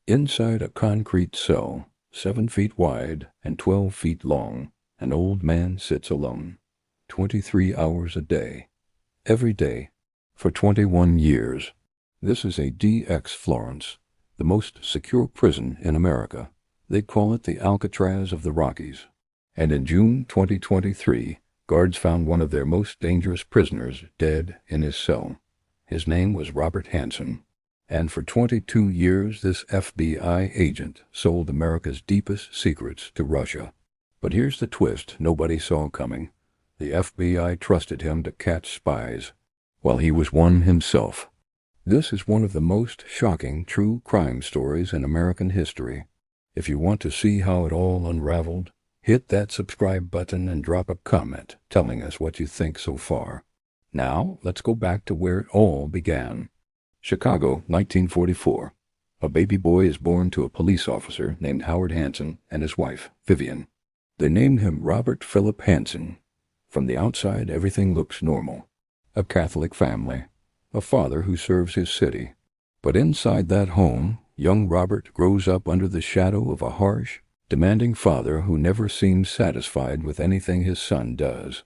Inside a concrete cell, 7 feet wide and 12 feet long, an old man sits alone, 23 hours a day, every day, for 21 years. This is ADX Florence, the most secure prison in America. They call it the Alcatraz of the Rockies. And in June 2023, guards found one of their most dangerous prisoners dead in his cell. His name was Robert Hanssen. And for 22 years, this FBI agent sold America's deepest secrets to Russia. But here's the twist nobody saw coming. The FBI trusted him to catch spies, while he was one himself. This is one of the most shocking true crime stories in American history. If you want to see how it all unraveled, hit that subscribe button and drop a comment telling us what you think so far. Now, let's go back to where it all began. Chicago, 1944. A baby boy is born to a police officer named Howard Hanssen and his wife, Vivian. They named him Robert Philip Hanssen. From the outside, everything looks normal. A Catholic family. A father who serves his city. But inside that home, young Robert grows up under the shadow of a harsh, demanding father who never seems satisfied with anything his son does.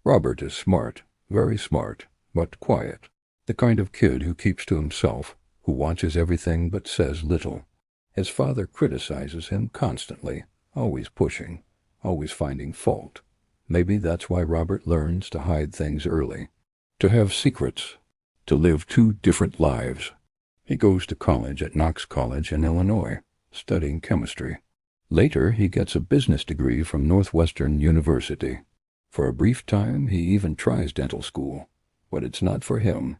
Robert is smart, very smart, but quiet. The kind of kid who keeps to himself, who watches everything but says little. His father criticizes him constantly, always pushing, always finding fault. Maybe that's why Robert learns to hide things early, to have secrets, to live 2 different lives. He goes to college at Knox College in Illinois, studying chemistry. Later, he gets a business degree from Northwestern University. For a brief time, he even tries dental school, but it's not for him.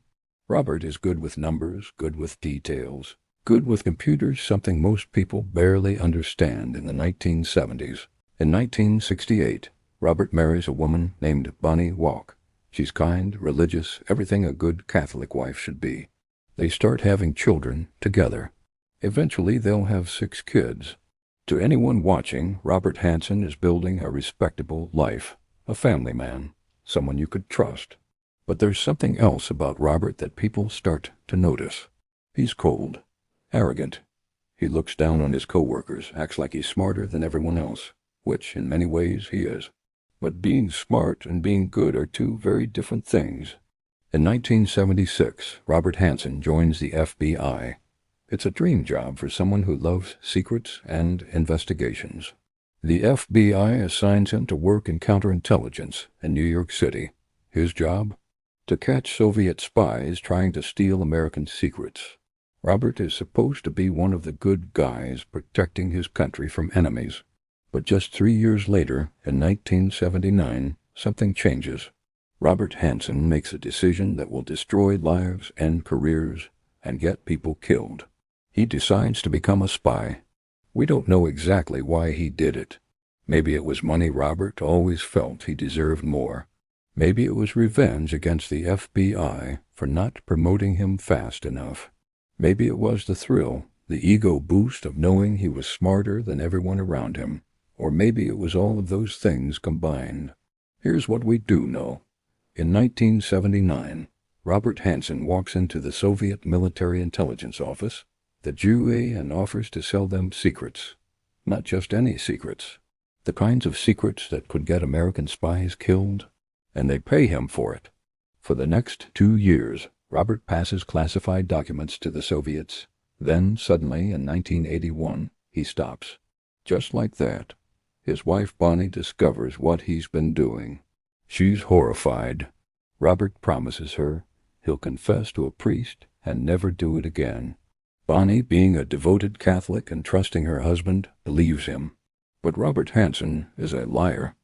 Robert is good with numbers, good with details, good with computers, something most people barely understand in the 1970s. In 1968, Robert marries a woman named Bonnie Walk. She's kind, religious, everything a good Catholic wife should be. They start having children together. Eventually, they'll have 6 kids. To anyone watching, Robert Hanssen is building a respectable life, a family man, someone you could trust. But there's something else about Robert that people start to notice. He's cold, arrogant. He looks down on his co-workers, acts like he's smarter than everyone else, which in many ways he is. But being smart and being good are 2 very different things. In 1976, Robert Hanssen joins the FBI. It's a dream job for someone who loves secrets and investigations. The FBI assigns him to work in counterintelligence in New York City. His job? To catch Soviet spies trying to steal American secrets. Robert is supposed to be one of the good guys protecting his country from enemies. But just 3 years later, in 1979, something changes. Robert Hanssen makes a decision that will destroy lives and careers and get people killed. He decides to become a spy. We don't know exactly why he did it. Maybe it was money. Robert always felt he deserved more. Maybe it was revenge against the FBI for not promoting him fast enough. Maybe it was the thrill, the ego boost of knowing he was smarter than everyone around him. Or maybe it was all of those things combined. Here's what we do know. In 1979, Robert Hanssen walks into the Soviet Military Intelligence Office, the GUA, and offers to sell them secrets. Not just any secrets. The kinds of secrets that could get American spies killed. And they pay him for it. For the next 2 years, Robert passes classified documents to the Soviets. Then, suddenly, in 1981, he stops. Just like that. His wife Bonnie discovers what he's been doing. She's horrified. Robert promises her he'll confess to a priest and never do it again. Bonnie, being a devoted Catholic and trusting her husband, believes him. But Robert Hanssen is a liar.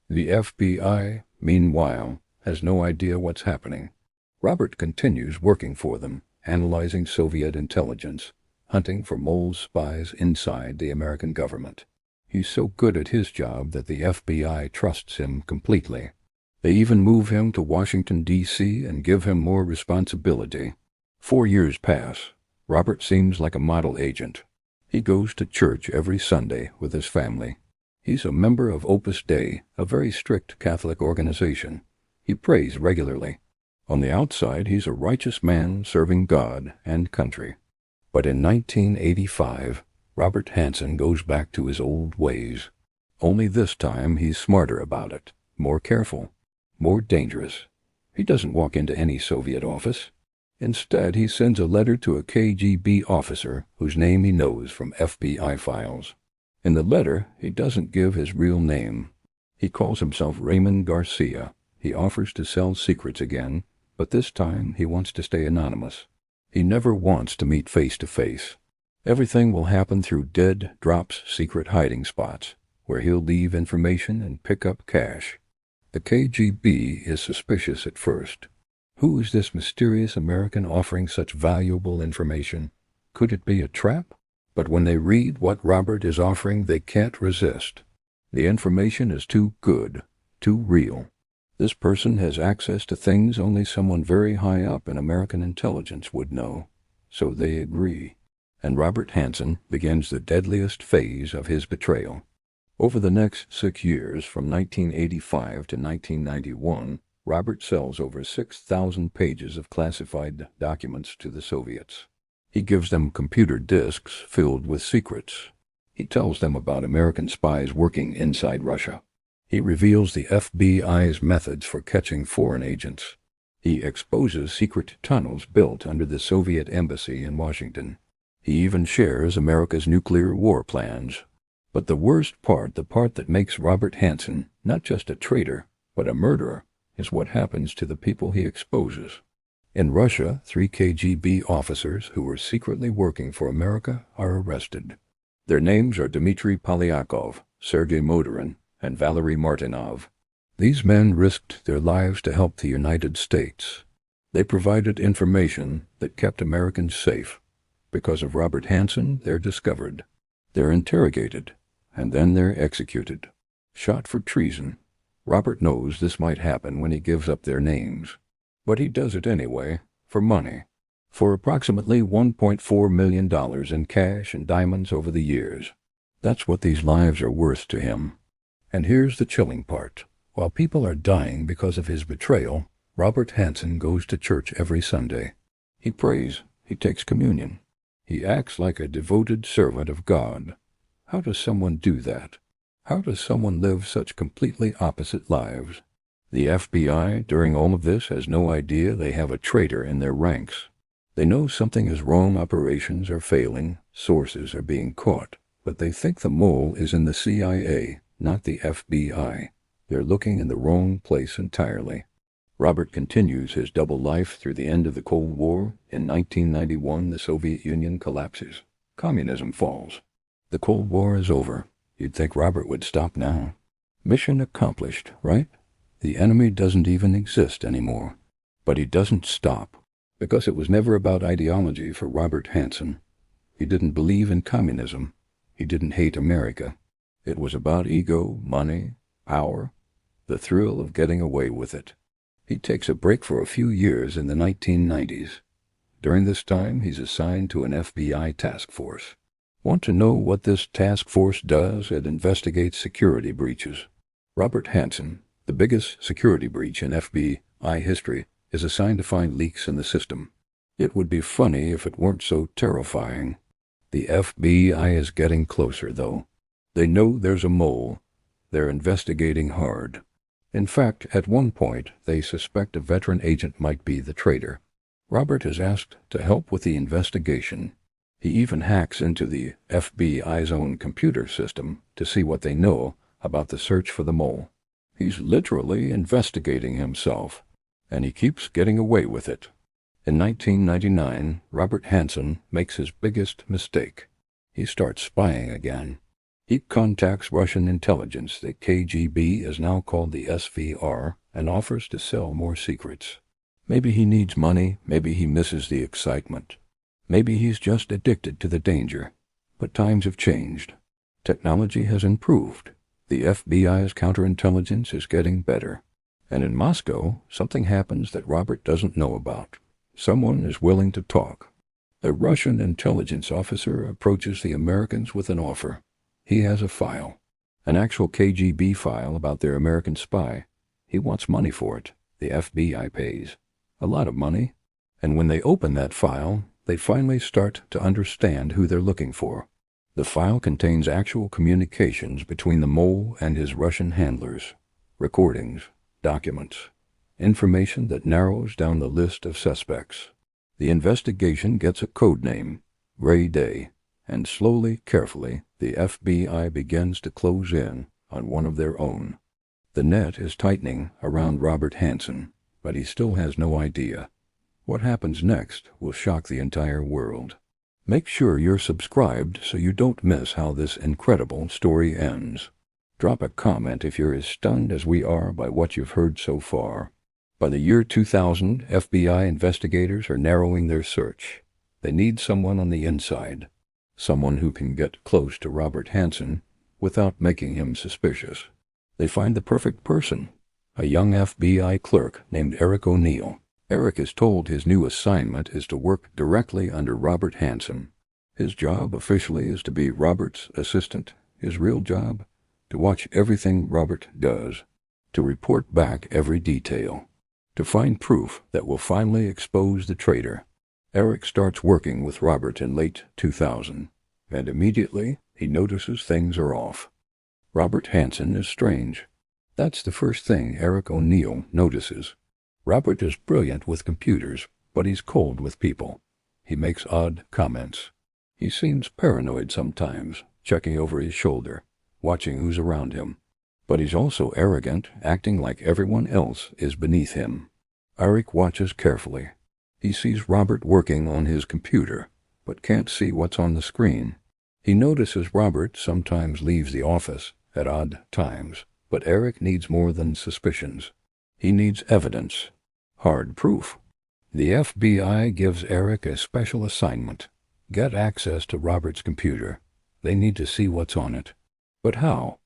The FBI, meanwhile, has no idea what's happening. Robert continues working for them, analyzing Soviet intelligence, hunting for mole spies inside the American government. He's so good at his job that the FBI trusts him completely. They even move him to Washington, D.C. and give him more responsibility. 4 years pass. Robert seems like a model agent. He goes to church every Sunday with his family. He's a member of Opus Dei, a very strict Catholic organization. He prays regularly. On the outside, he's a righteous man serving God and country. But in 1985, Robert Hanssen goes back to his old ways. Only this time he's smarter about it, more careful, more dangerous. He doesn't walk into any Soviet office. Instead, he sends a letter to a KGB officer whose name he knows from FBI files. In the letter, he doesn't give his real name. He calls himself Raymond Garcia. He offers to sell secrets again, but this time he wants to stay anonymous. He never wants to meet face to face. Everything will happen through dead drops secret hiding spots, where he'll leave information and pick up cash. The KGB is suspicious at first. Who is this mysterious American offering such valuable information? Could it be a trap? But when they read what Robert is offering, they can't resist. The information is too good, too real. This person has access to things only someone very high up in American intelligence would know. So they agree. And Robert Hanssen begins the deadliest phase of his betrayal. Over the next 6 years, from 1985 to 1991, Robert sells over 6,000 pages of classified documents to the Soviets. He gives them computer disks filled with secrets. He tells them about American spies working inside Russia. He reveals the FBI's methods for catching foreign agents. He exposes secret tunnels built under the Soviet embassy in Washington. He even shares America's nuclear war plans. But the worst part, the part that makes Robert Hanssen not just a traitor, but a murderer, is what happens to the people he exposes. In Russia, 3 KGB officers who were secretly working for America are arrested. Their names are Dmitry Polyakov, Sergei Motorin, and Valery Martinov. These men risked their lives to help the United States. They provided information that kept Americans safe. Because of Robert Hanssen, they're discovered. They're interrogated, and then they're executed. Shot for treason. Robert knows this might happen when he gives up their names. But he does it anyway, for money. For approximately $1.4 million in cash and diamonds over the years. That's what these lives are worth to him. And here's the chilling part. While people are dying because of his betrayal, Robert Hanssen goes to church every Sunday. He prays. He takes communion. He acts like a devoted servant of God. How does someone do that? How does someone live such completely opposite lives? The FBI, during all of this, has no idea they have a traitor in their ranks. They know something is wrong, operations are failing, sources are being caught, but they think the mole is in the CIA, not the FBI. They're looking in the wrong place entirely. Robert continues his double life through the end of the Cold War. In 1991, the Soviet Union collapses. Communism falls. The Cold War is over. You'd think Robert would stop now. Mission accomplished, right? The enemy doesn't even exist anymore. But he doesn't stop, because it was never about ideology for Robert Hanssen. He didn't believe in communism. He didn't hate America. It was about ego, money, power, the thrill of getting away with it. He takes a break for a few years in the 1990s. During this time, he's assigned to an FBI task force. Want to know what this task force does? It investigates security breaches. Robert Hanssen, the biggest security breach in FBI history, is assigned to find leaks in the system. It would be funny if it weren't so terrifying. The FBI is getting closer, though. They know there's a mole. They're investigating hard. In fact, at one point, they suspect a veteran agent might be the traitor. Robert is asked to help with the investigation. He even hacks into the FBI's own computer system to see what they know about the search for the mole. He's literally investigating himself, and he keeps getting away with it. In 1999, Robert Hanssen makes his biggest mistake. He starts spying again. He contacts Russian intelligence, the KGB is now called the SVR, and offers to sell more secrets. Maybe he needs money, maybe he misses the excitement. Maybe he's just addicted to the danger. But times have changed. Technology has improved. The FBI's counterintelligence is getting better. And in Moscow, something happens that Robert doesn't know about. Someone is willing to talk. A Russian intelligence officer approaches the Americans with an offer. He has a file, an actual KGB file about their American spy. He wants money for it. The FBI pays. A lot of money. And when they open that file, They finally start to understand who they're looking for. The file contains actual communications between the mole and his Russian handlers, recordings, documents, information that narrows down the list of suspects. The investigation gets a code name, Gray Day, and slowly, carefully, the FBI begins to close in on one of their own. The net is tightening around Robert Hanssen, but he still has no idea. What happens next will shock the entire world. Make sure you're subscribed so you don't miss how this incredible story ends. Drop a comment if you're as stunned as we are by what you've heard so far. By the year 2000, FBI investigators are narrowing their search. They need someone on the inside, someone who can get close to Robert Hanssen without making him suspicious. They find the perfect person, a young FBI clerk named Eric O'Neill. Eric is told his new assignment is to work directly under Robert Hanssen. His job officially is to be Robert's assistant. His real job? To watch everything Robert does, to report back every detail, to find proof that will finally expose the traitor. Eric starts working with Robert in late 2000, and immediately he notices things are off. Robert Hanssen is strange. That's the first thing Eric O'Neill notices. Robert is brilliant with computers, but he's cold with people. He makes odd comments. He seems paranoid sometimes, checking over his shoulder, watching who's around him. But he's also arrogant, acting like everyone else is beneath him. Eric watches carefully. He sees Robert working on his computer, but can't see what's on the screen. He notices Robert sometimes leaves the office at odd times, but Eric needs more than suspicions. He needs evidence, hard proof. The FBI gives Eric a special assignment. Get access to Robert's computer. They need to see what's on it. But how?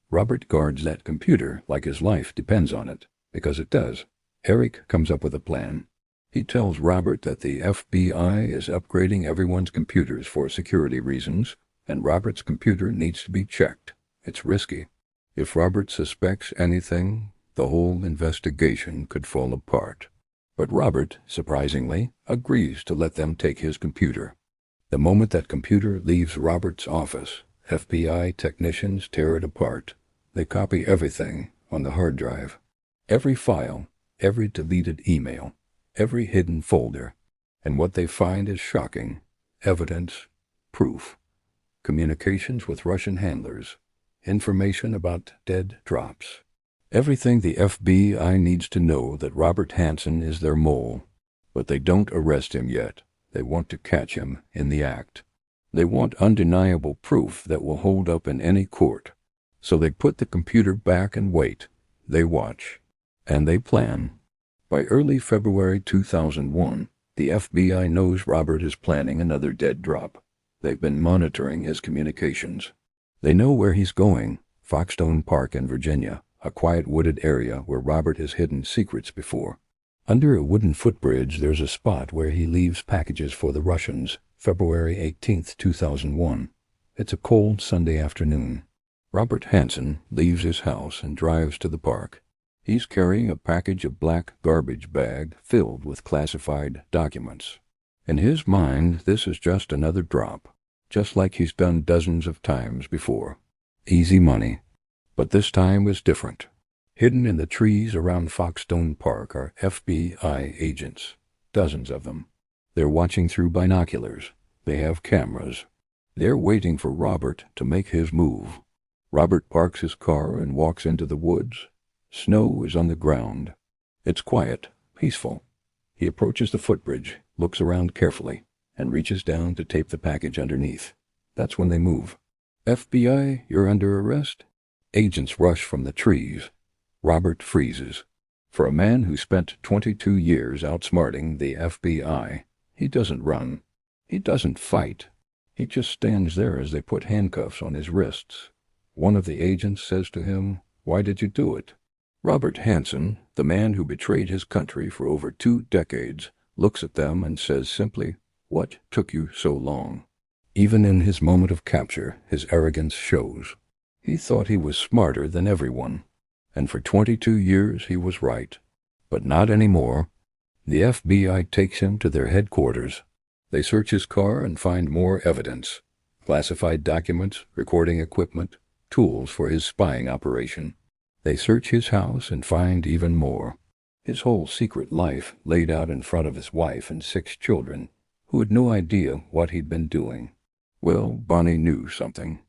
Robert guards that computer like his life depends on it, because it does. Eric comes up with a plan. He tells Robert that the FBI is upgrading everyone's computers for security reasons, and Robert's computer needs to be checked. It's risky. If Robert suspects anything, the whole investigation could fall apart. But Robert, surprisingly, agrees to let them take his computer. The moment that computer leaves Robert's office, FBI technicians tear it apart. They copy everything on the hard drive. Every file, every deleted email, every hidden folder. And what they find is shocking. Evidence, proof. Communications with Russian handlers. Information about dead drops. Everything the FBI needs to know that Robert Hanssen is their mole. But they don't arrest him yet. They want to catch him in the act. They want undeniable proof that will hold up in any court. So they put the computer back and wait. They watch. And they plan. By early February 2001, the FBI knows Robert is planning another dead drop. They've been monitoring his communications. They know where he's going, Foxstone Park in Virginia, a quiet wooded area where Robert has hidden secrets before. Under a wooden footbridge, there's a spot where he leaves packages for the Russians, February 18, 2001. It's a cold Sunday afternoon. Robert Hanssen leaves his house and drives to the park. He's carrying a package of black garbage bag filled with classified documents. In his mind, this is just another drop, just like he's done dozens of times before. Easy money. But this time was different. Hidden in the trees around Foxstone Park are FBI agents, dozens of them. They're watching through binoculars. They have cameras. They're waiting for Robert to make his move. Robert parks his car and walks into the woods. Snow is on the ground. It's quiet, peaceful. He approaches the footbridge, looks around carefully, and reaches down to tape the package underneath. That's when they move. FBI, you're under arrest? Agents rush from the trees. Robert freezes. For a man who spent 22 years outsmarting the FBI, he doesn't run. He doesn't fight. He just stands there as they put handcuffs on his wrists. One of the agents says to him, "Why did you do it?" Robert Hanssen, the man who betrayed his country for over 2 decades, looks at them and says simply, "What took you so long?" Even in his moment of capture, his arrogance shows. He thought he was smarter than everyone. And for 22 years he was right. But not anymore. The FBI takes him to their headquarters. They search his car and find more evidence: classified documents, recording equipment, tools for his spying operation. They search his house and find even more. His whole secret life laid out in front of his wife and 6 children, who had no idea what he'd been doing. Well, Bonnie knew something.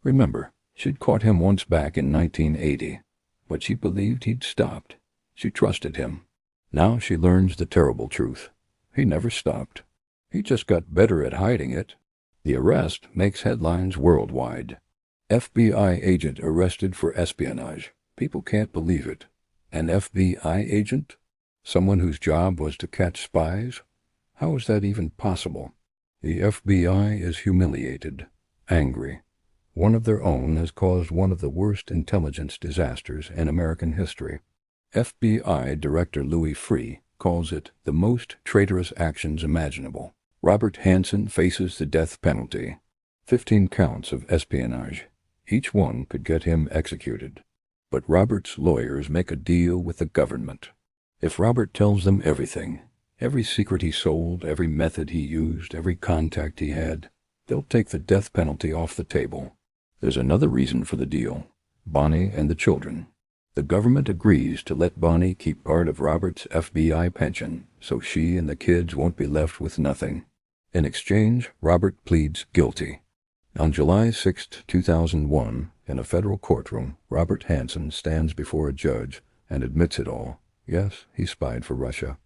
Remember, she'd caught him once back in 1980, but she believed he'd stopped. She trusted him. Now she learns the terrible truth. He never stopped. He just got better at hiding it. The arrest makes headlines worldwide. FBI agent arrested for espionage. People can't believe it. An FBI agent? Someone whose job was to catch spies? How is that even possible? The FBI is humiliated, angry. One of their own has caused one of the worst intelligence disasters in American history. FBI Director Louis Freeh calls it the most traitorous actions imaginable. Robert Hanssen faces the death penalty. 15 counts of espionage. Each one could get him executed. But Robert's lawyers make a deal with the government. If Robert tells them everything, every secret he sold, every method he used, every contact he had, they'll take the death penalty off the table. There's another reason for the deal: Bonnie and the children. The government agrees to let Bonnie keep part of Robert's FBI pension, so she and the kids won't be left with nothing. In exchange, Robert pleads guilty. On July 6, 2001, in a federal courtroom, Robert Hanssen stands before a judge and admits it all. Yes, he spied for Russia.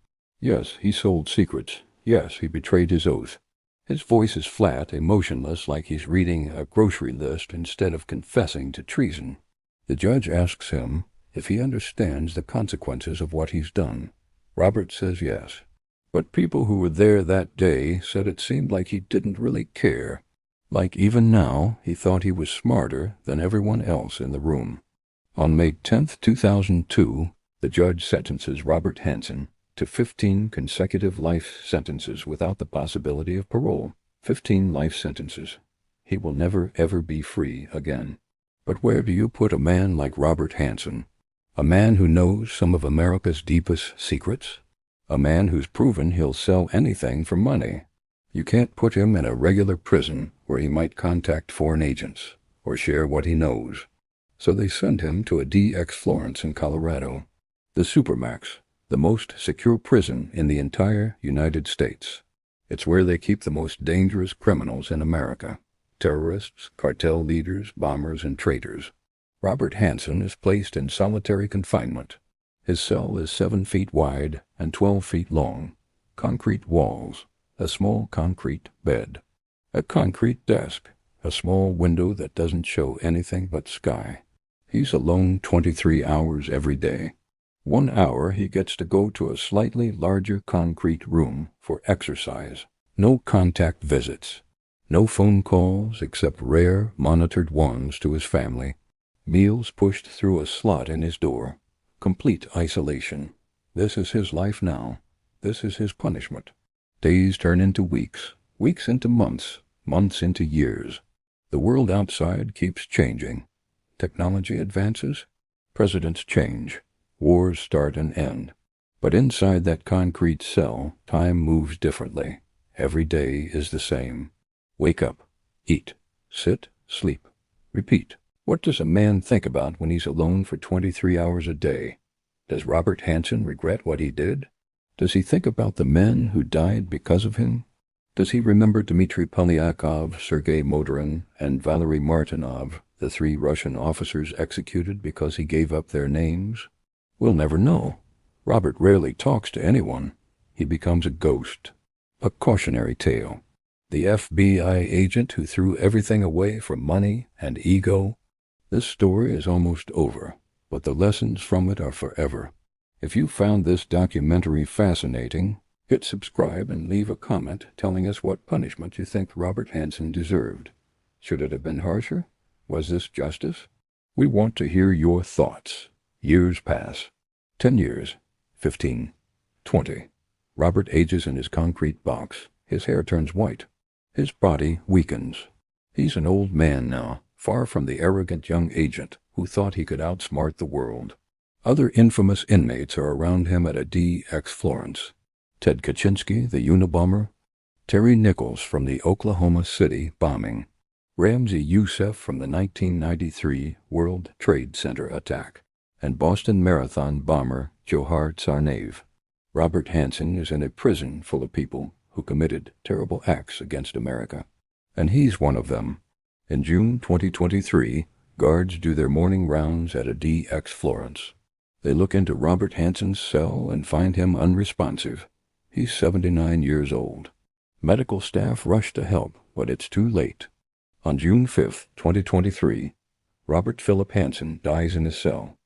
Yes, he sold secrets. Yes, he betrayed his oath. His voice is flat, emotionless, like he's reading a grocery list instead of confessing to treason. The judge asks him if he understands the consequences of what he's done. Robert says yes. But people who were there that day said it seemed like he didn't really care. Like even now, he thought he was smarter than everyone else in the room. On May 10, 2002, the judge sentences Robert Hanssen to 15 consecutive life sentences without the possibility of parole. 15 life sentences. He will never, ever be free again. But where do you put a man like Robert Hanssen? A man who knows some of America's deepest secrets? A man who's proven he'll sell anything for money. You can't put him in a regular prison where he might contact foreign agents or share what he knows. So they send him to ADX Florence in Colorado, the Supermax, the most secure prison in the entire United States. It's where they keep the most dangerous criminals in America: terrorists, cartel leaders, bombers, and traitors. Robert Hanssen is placed in solitary confinement. His cell is 7 feet wide and 12 feet long. Concrete walls, a small concrete bed, a concrete desk, a small window that doesn't show anything but sky. He's alone 23 hours every day. 1 hour he gets to go to a slightly larger concrete room for exercise. No contact visits. No phone calls except rare, monitored ones to his family. Meals pushed through a slot in his door. Complete isolation. This is his life now. This is his punishment. Days turn into weeks, weeks into months, months into years. The world outside keeps changing. Technology advances. Presidents change. Wars start and end. But inside that concrete cell, time moves differently. Every day is the same. Wake up, eat, sit, sleep, repeat. What does a man think about when he's alone for 23 hours a day? Does Robert Hanssen regret what he did? Does he think about the men who died because of him? Does he remember Dmitry Polyakov, Sergei Motorin, and Valery Martinov, the 3 Russian officers executed because he gave up their names? We'll never know. Robert rarely talks to anyone. He becomes a ghost. A cautionary tale. The FBI agent who threw everything away for money and ego. This story is almost over, but the lessons from it are forever. If you found this documentary fascinating, hit subscribe and leave a comment telling us what punishment you think Robert Hanssen deserved. Should it have been harsher? Was this justice? We want to hear your thoughts. Years pass. 10 years. 15. 20. Robert ages in his concrete box. His hair turns white. His body weakens. He's an old man now, far from the arrogant young agent who thought he could outsmart the world. Other infamous inmates are around him at ADX Florence. Ted Kaczynski, the Unabomber. Terry Nichols from the Oklahoma City bombing, Ramzi Youssef from the 1993 World Trade Center attack, and Boston Marathon bomber Johar Tsarnaev. Robert Hanssen is in a prison full of people who committed terrible acts against America, and he's one of them. In June 2023, guards do their morning rounds at ADX Florence. They look into Robert Hanssen's cell and find him unresponsive. He's 79 years old. Medical staff rush to help, but it's too late. On June 5, 2023, Robert Philip Hanssen dies in his cell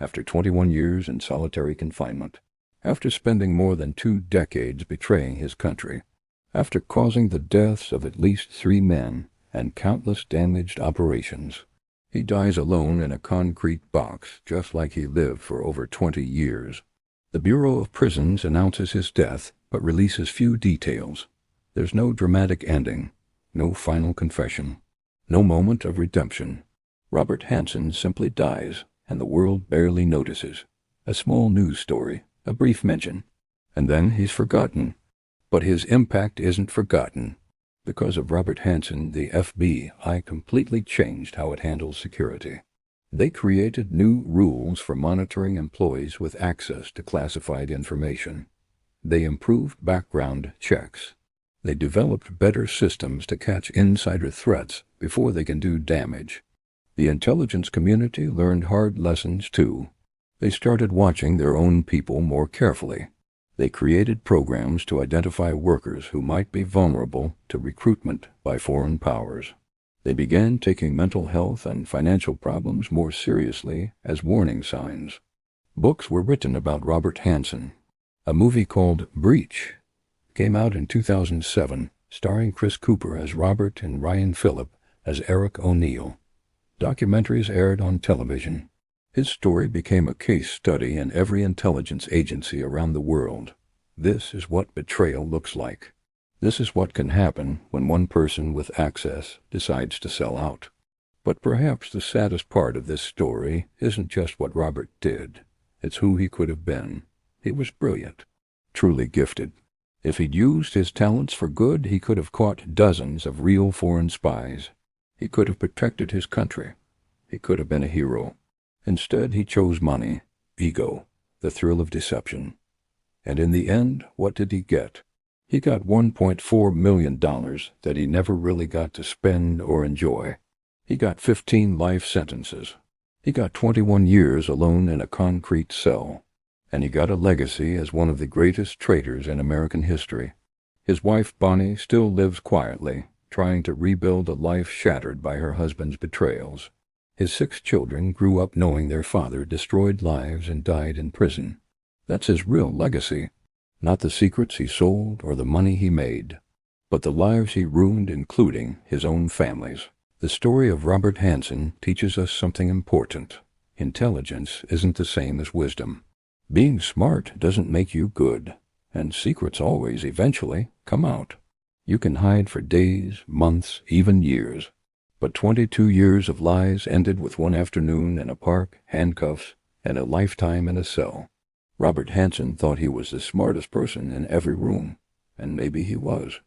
after 21 years in solitary confinement, after spending more than 2 decades betraying his country, after causing the deaths of at least 3 men and countless damaged operations. He dies alone in a concrete box, just like he lived for over 20 years. The Bureau of Prisons announces his death, but releases few details. There's no dramatic ending, no final confession, no moment of redemption. Robert Hanssen simply dies, and the world barely notices. A small news story, a brief mention, and then he's forgotten. But his impact isn't forgotten. Because of Robert Hanssen, the FBI completely changed how it handles security. They created new rules for monitoring employees with access to classified information. They improved background checks. They developed better systems to catch insider threats before they can do damage. The intelligence community learned hard lessons too. They started watching their own people more carefully. They created programs to identify workers who might be vulnerable to recruitment by foreign powers. They began taking mental health and financial problems more seriously as warning signs. Books were written about Robert Hanssen. A movie called Breach came out in 2007, starring Chris Cooper as Robert and Ryan Phillip as Eric O'Neill. Documentaries aired on television. His story became a case study in every intelligence agency around the world. This is what betrayal looks like. This is what can happen when one person with access decides to sell out. But perhaps the saddest part of this story isn't just what Robert did. It's who he could have been. He was brilliant, truly gifted. If he'd used his talents for good, he could have caught dozens of real foreign spies. He could have protected his country. He could have been a hero. Instead, he chose money, ego, the thrill of deception. And in the end, what did he get? He got $1.4 million that he never really got to spend or enjoy. He got 15 life sentences. He got 21 years alone in a concrete cell. And he got a legacy as one of the greatest traitors in American history. His wife, Bonnie, still lives quietly, trying to rebuild a life shattered by her husband's betrayals. His 6 children grew up knowing their father destroyed lives and died in prison. That's his real legacy. Not the secrets he sold or the money he made, but the lives he ruined, including his own families. The story of Robert Hanssen teaches us something important. Intelligence isn't the same as wisdom. Being smart doesn't make you good, and secrets always, eventually, come out. You can hide for days, months, even years. But 22 years of lies ended with one afternoon in a park, handcuffs, and a lifetime in a cell. Robert Hanssen thought he was the smartest person in every room, and maybe he was.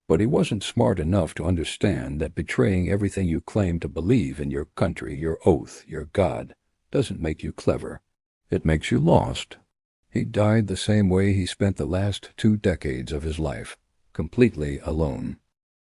But he wasn't smart enough to understand that betraying everything you claim to believe in your country, your oath, your God, doesn't make you clever. It makes you lost. He died the same way he spent the last 2 decades of his life, completely alone.